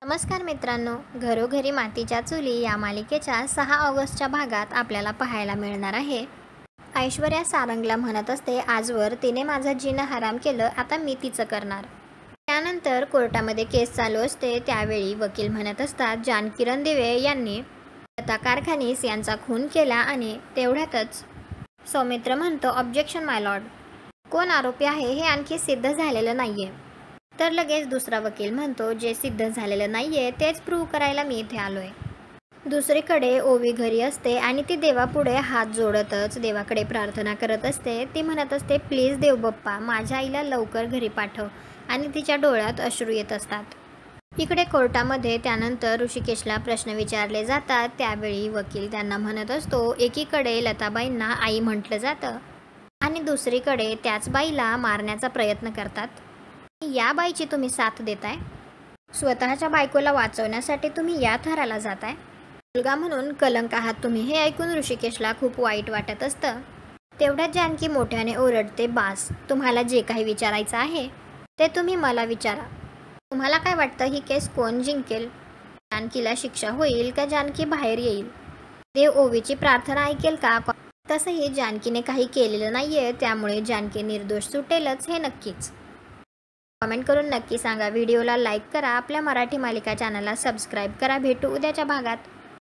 नमस्कार मित्रांनो, घरोघरी मातीच्या चुली या मालिकेच्या 6 ऑगस्टच्या भागात आपल्याला पाहायला मिळणार आहे. ऐश्वर्या सारंगला म्हणत असते, आजवर तिने माझं जीणं हराम केलं, आता मी तिचं करणार. त्यानंतर कोर्टामध्ये केस चालू असते. त्यावेळी वकील म्हणत असतात, जानकी रणदिवे यांनी लता कारखानीस यांचा खून केला. आणि तेवढ्यातच सौमित्र म्हणतो, ऑब्जेक्शन माय लॉर्ड, कोण आरोपी आहे हे आणखी सिद्ध झालेलं नाहीये. तर लगेच दुसरा वकील म्हणतो, जे सिद्ध झालेलं नाहीये तेच प्रूव्ह करायला मी इथे आलोय. दुसरीकडे ओवी घरी असते आणि ती देवापुढे हात जोडतच देवाकडे प्रार्थना करत असते. ती म्हणत असते, प्लीज देव बाप्पा, माझ्या आईला लवकर घरी पाठव. आणि तिच्या डोळ्यात अश्रू येत असतात. इकडे कोर्टामध्ये त्यानंतर ऋषिकेशला प्रश्न विचारले जातात. त्यावेळी वकील त्यांना म्हणत असतो, एकीकडे लताबाईंना आई म्हटलं जातं आणि दुसरीकडे त्याच बाईला मारण्याचा प्रयत्न करतात. या बाईची तुम्ही साथ देताय? स्वतःच्या बायकोला वाचवण्यासाठी तुम्ही या थराला जाताय? मुलगा म्हणून कलंक आहात तुम्ही. हे ऐकून ऋषिकेशला खूप वाईट वाटत असतं. तेवढ्यात जानकी मोठ्याने ओरडते, बास, तुम्हाला जे काही विचारायचं आहे ते तुम्ही मला विचारा. तुम्हाला काय वाटतं, ही केस कोण जिंकेल? जानकीला शिक्षा होईल का जानकी बाहेर येईल? देव ओवीची प्रार्थना ऐकेल का? तसंही जानकीने काही केलेलं नाहीये, त्यामुळे जानकी निर्दोष सुटेलच हे नक्कीच. कमेंट करून नक्की सांगा. व्हिडिओला लाईक करा. आपल्या मराठी मालिका चॅनलला सबस्क्राईब करा. भेटू उद्याच्या भागात.